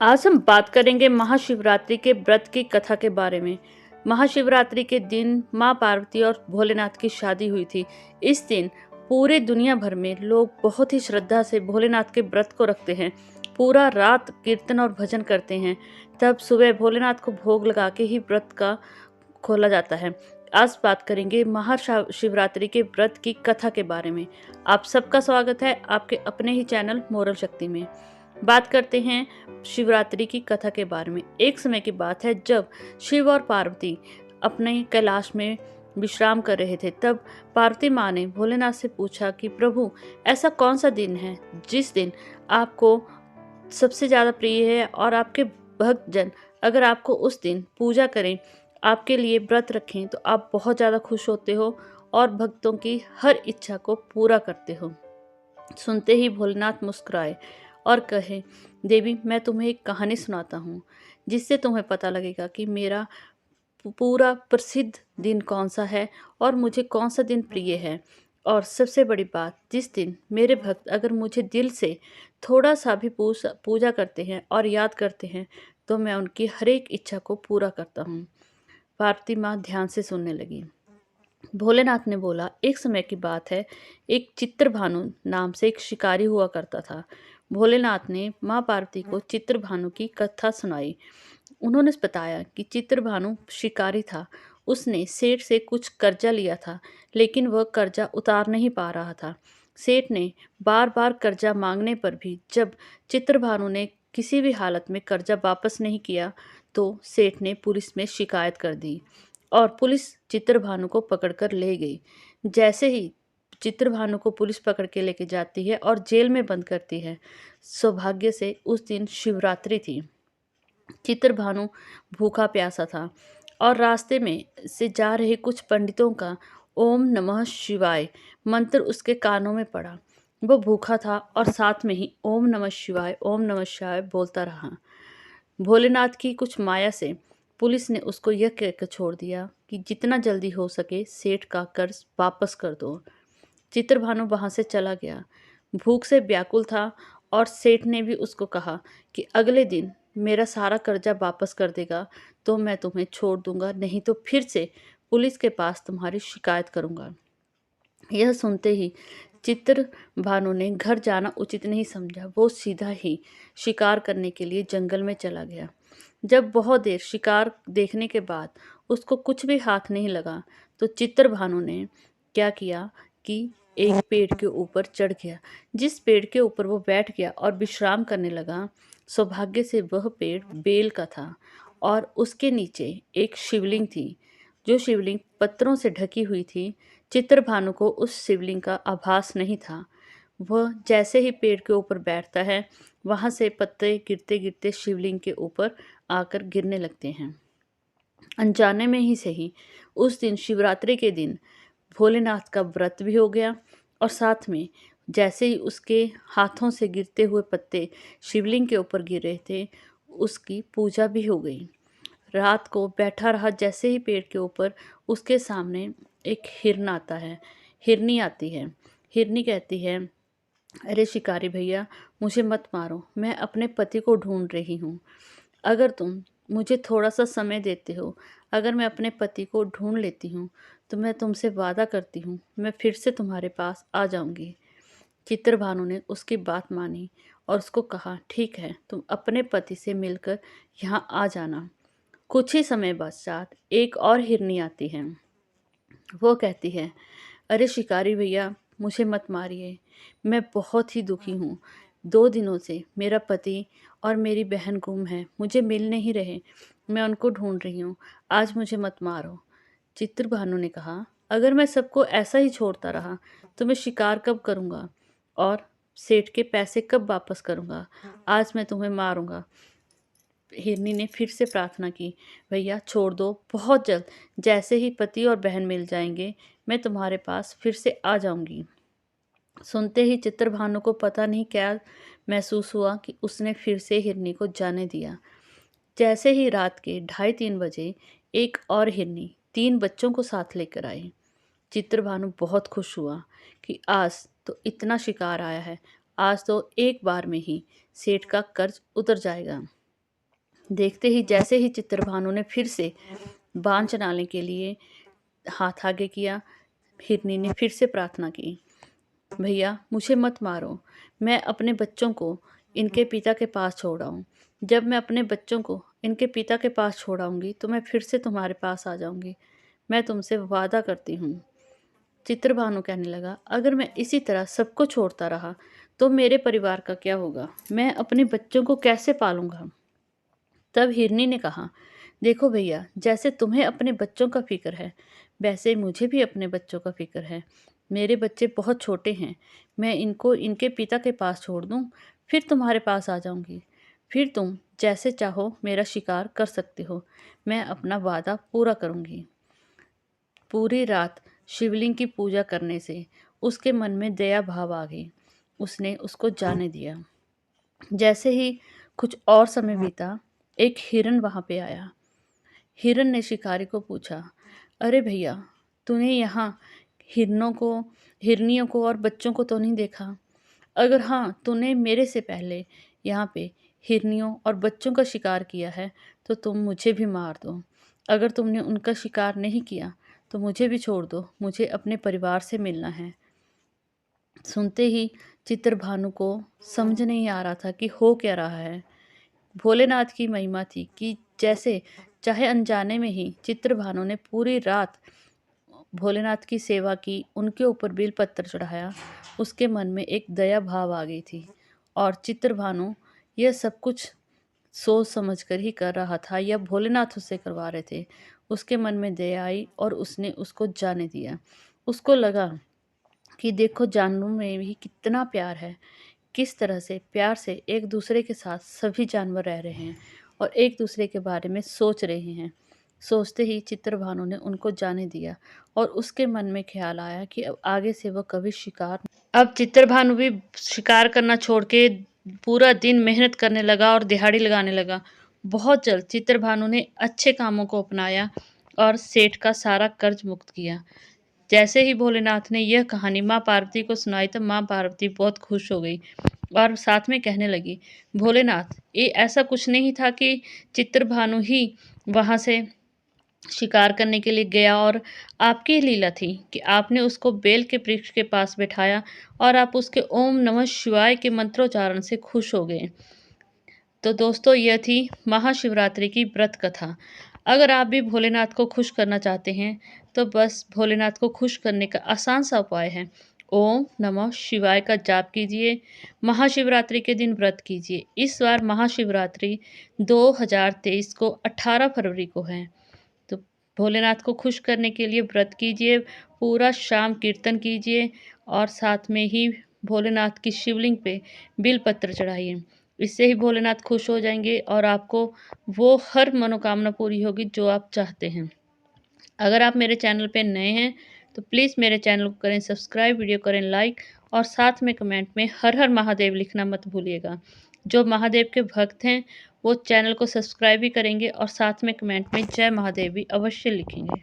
आज हम बात करेंगे महाशिवरात्रि के व्रत की कथा के बारे में। महाशिवरात्रि के दिन माँ पार्वती और भोलेनाथ की शादी हुई थी। इस दिन पूरे दुनिया भर में लोग बहुत ही श्रद्धा से भोलेनाथ के व्रत को रखते हैं। पूरा रात कीर्तन और भजन करते हैं। तब सुबह भोलेनाथ को भोग लगा के ही व्रत का खोला जाता है। आज बात करेंगे महाशिवरात्रि के व्रत की कथा के बारे में। आप सबका स्वागत है आपके अपने ही चैनल मोरल शक्ति में। बात करते हैं शिवरात्रि की कथा के बारे में। एक समय की बात है जब शिव और पार्वती अपने कैलाश में विश्राम कर रहे थे। तब पार्वती माँ ने भोलेनाथ से पूछा कि प्रभु, ऐसा कौन सा दिन है जिस दिन आपको सबसे ज़्यादा प्रिय है और आपके भक्तजन अगर आपको उस दिन पूजा करें, आपके लिए व्रत रखें तो आप बहुत ज़्यादा खुश होते हो और भक्तों की हर इच्छा को पूरा करते हो। सुनते ही भोलेनाथ मुस्कुराए और कहे, देवी, मैं तुम्हें एक कहानी सुनाता हूँ जिससे तुम्हें पता लगेगा कि मेरा पूरा प्रसिद्ध दिन कौन सा है और मुझे कौन सा दिन प्रिय है। और सबसे बड़ी बात, जिस दिन मेरे भक्त अगर मुझे दिल से थोड़ा सा भी पूजा करते हैं और याद करते हैं तो मैं उनकी हर एक इच्छा को पूरा करता हूँ। पार्वती माँ ध्यान से सुनने लगी। भोलेनाथ ने बोला, एक समय की बात है, एक चित्रभानु नाम से एक शिकारी हुआ करता था। भोलेनाथ ने माँ पार्वती को चित्रभानु की कथा सुनाई। उन्होंने बताया कि चित्रभानु शिकारी था। उसने सेठ से कुछ कर्जा लिया था, लेकिन वह कर्जा उतार नहीं पा रहा था। सेठ ने बार बार कर्जा मांगने पर भी जब चित्रभानु ने किसी भी हालत में कर्जा वापस नहीं किया तो सेठ ने पुलिस में शिकायत कर दी और पुलिस चित्रभानु को पकड़कर ले गई। जैसे ही चित्रभानु को पुलिस पकड़ के लेके जाती है और जेल में बंद करती है, सौभाग्य से उस दिन शिवरात्रि थी। चित्रभानु भूखा प्यासा था और रास्ते में से जा रहे कुछ पंडितों का ओम नमः शिवाय मंत्र उसके कानों में पड़ा। वो भूखा था और साथ में ही ओम नमः शिवाय बोलता रहा। भोलेनाथ की कुछ माया से पुलिस ने उसको यह कहकर छोड़ दिया कि जितना जल्दी हो सके सेठ का कर्ज वापस कर दो। चित्रभानु वहां से चला गया। भूख से व्याकुल था और सेठ ने भी उसको कहा कि अगले दिन मेरा सारा कर्जा वापस कर देगा तो मैं तुम्हें छोड़ दूंगा, नहीं तो फिर से पुलिस के पास तुम्हारी शिकायत करूंगा। यह सुनते ही चित्रभानु ने घर जाना उचित नहीं समझा। वो सीधा ही शिकार करने के लिए जंगल में चला गया। जब बहुत देर शिकार देखने के बाद उसको कुछ भी हाथ नहीं लगा तो चित्रभानु ने क्या किया कि एक पेड़ के ऊपर चढ़ गया। जिस पेड़ के ऊपर वो बैठ गया और विश्राम करने लगा, सौभाग्य से वह पेड़ बेल का था और उसके नीचे एक शिवलिंग थी, जो शिवलिंग पत्थरों से ढकी हुई थी। चित्रभानु को उस शिवलिंग का आभास नहीं था। वह जैसे ही पेड़ के ऊपर बैठता है, वहां से पत्ते गिरते गिरते शिवलिंग के ऊपर आकर गिरने लगते हैं। अनजाने में ही सही, उस दिन शिवरात्रि के दिन भोलेनाथ का व्रत भी हो गया और साथ में जैसे ही उसके हाथों से गिरते हुए पत्ते शिवलिंग के ऊपर गिर रहे थे, उसकी पूजा भी हो गई। रात को बैठा रहा, जैसे ही पेड़ के ऊपर उसके सामने एक हिरन आता है, हिरनी आती है। हिरनी कहती है, अरे शिकारी भैया, मुझे मत मारो, मैं अपने पति को ढूंढ रही हूँ। अगर तुम मुझे थोड़ा सा समय देते हो, अगर मैं अपने पति को ढूंढ लेती हूँ तो मैं तुमसे वादा करती हूँ मैं फिर से तुम्हारे पास आ जाऊंगी। चित्रभानु ने उसकी बात मानी और उसको कहा, ठीक है, तुम अपने पति से मिलकर यहाँ आ जाना। कुछ ही समय पश्चात एक और हिरनी आती है। वो कहती है, अरे शिकारी भैया, मुझे मत मारिए, मैं बहुत ही दुखी हूँ। 2 दिनों से मेरा पति और मेरी बहन गुम है, मुझे मिल नहीं रहे, मैं उनको ढूंढ रही हूँ, आज मुझे मत मारो। चित्रभानु ने कहा, अगर मैं सबको ऐसा ही छोड़ता रहा तो मैं शिकार कब करूँगा और सेठ के पैसे कब वापस करूँगा। आज मैं तुम्हें मारूंगा। हिरनी ने फिर से प्रार्थना की, भैया छोड़ दो, बहुत जल्द जैसे ही पति और बहन मिल जाएंगे मैं तुम्हारे पास फिर से आ जाऊंगी। सुनते ही चित्रभानु को पता नहीं क्या महसूस हुआ कि उसने फिर से हिरनी को जाने दिया। जैसे ही रात के 2:30-3 बजे एक और हिरनी 3 बच्चों को साथ लेकर आई। चित्रभानु बहुत खुश हुआ कि आज तो इतना शिकार आया है, आज तो एक बार में ही सेठ का कर्ज उतर जाएगा। देखते ही जैसे ही चित्रभानु ने फिर से बाण चलाने के लिए हाथ आगे किया, हिरनी ने फिर से प्रार्थना की, भैया मुझे मत मारो, मैं अपने बच्चों को इनके पिता के पास छोड़ आऊँ। जब मैं अपने बच्चों को इनके पिता के पास छोड़ आऊँगी तो मैं फिर से तुम्हारे पास आ जाऊँगी, मैं तुमसे वादा करती हूँ। चित्रभानु कहने लगा, अगर मैं इसी तरह सबको छोड़ता रहा तो मेरे परिवार का क्या होगा, मैं अपने बच्चों को कैसे पालूंगा। तब हिरनी ने कहा, देखो भैया, जैसे तुम्हें अपने बच्चों का फिक्र है वैसे मुझे भी अपने बच्चों का फिक्र है। मेरे बच्चे बहुत छोटे हैं, मैं इनको इनके पिता के पास छोड़ दूं, फिर तुम्हारे पास आ जाऊंगी, फिर तुम जैसे चाहो मेरा शिकार कर सकते हो, मैं अपना वादा पूरा करूंगी। पूरी रात शिवलिंग की पूजा करने से उसके मन में दया भाव आ गई, उसने उसको जाने दिया। जैसे ही कुछ और समय बीता, एक हिरन वहां पे आया। हिरन ने शिकारी को पूछा, अरे भैया, तूने यहाँ हिरनों को हिरनियों को और बच्चों को तो नहीं देखा? अगर हाँ, तूने मेरे से पहले यहाँ पे हिरनियों और बच्चों का शिकार किया है तो तुम मुझे भी मार दो। अगर तुमने उनका शिकार नहीं किया तो मुझे भी छोड़ दो, मुझे अपने परिवार से मिलना है। सुनते ही चित्रभानु को समझ नहीं आ रहा था कि हो क्या रहा है। भोलेनाथ की महिमा थी कि जैसे चाहे अनजाने में ही चित्रभानु ने पूरी रात भोलेनाथ की सेवा की, उनके ऊपर बेलपत्र चढ़ाया, उसके मन में एक दया भाव आ गई थी। और चित्रभानु यह सब कुछ सोच समझ कर ही कर रहा था या भोलेनाथ उससे करवा रहे थे। उसके मन में दया आई और उसने उसको जाने दिया। उसको लगा कि देखो जानवरों में भी कितना प्यार है, किस तरह से प्यार से एक दूसरे के साथ सभी जानवर रह रहे हैं और एक दूसरे के बारे में सोच रहे हैं। सोचते ही चित्रभानु ने उनको जाने दिया और उसके मन में ख्याल आया कि अब आगे से वह कभी शिकार। अब चित्रभानु भी शिकार करना छोड़ के पूरा दिन मेहनत करने लगा और दिहाड़ी लगाने लगा। बहुत जल्द चित्रभानु ने अच्छे कामों को अपनाया और सेठ का सारा कर्ज मुक्त किया। जैसे ही भोलेनाथ ने यह कहानी माँ पार्वती को सुनाई तो माँ पार्वती बहुत खुश हो गई और साथ में कहने लगी, भोलेनाथ, ये ऐसा कुछ नहीं था कि चित्रभानु ही वहाँ से शिकार करने के लिए गया और आपकी लीला थी कि आपने उसको बेल के वृक्ष के पास बैठाया और आप उसके ओम नमः शिवाय के मंत्रोच्चारण से खुश हो गए। तो दोस्तों, यह थी महाशिवरात्रि की व्रत कथा। अगर आप भी भोलेनाथ को खुश करना चाहते हैं तो बस भोलेनाथ को खुश करने का आसान सा उपाय है, ओम नमः शिवाय का जाप कीजिए, महाशिवरात्रि के दिन व्रत कीजिए। इस बार महाशिवरात्रि 2023 को 18 फरवरी को है, तो भोलेनाथ को खुश करने के लिए व्रत कीजिए, पूरा शाम कीर्तन कीजिए और साथ में ही भोलेनाथ की शिवलिंग पे बिलपत्र चढ़ाइए। इससे ही भोलेनाथ खुश हो जाएंगे और आपको वो हर मनोकामना पूरी होगी जो आप चाहते हैं। अगर आप मेरे चैनल पे नए हैं तो प्लीज़ मेरे चैनल को करें सब्सक्राइब, वीडियो करें लाइक और साथ में कमेंट में हर हर महादेव लिखना मत भूलिएगा। जो महादेव के भक्त हैं वो चैनल को सब्सक्राइब भी करेंगे और साथ में कमेंट में जय महादेव भी अवश्य लिखेंगे।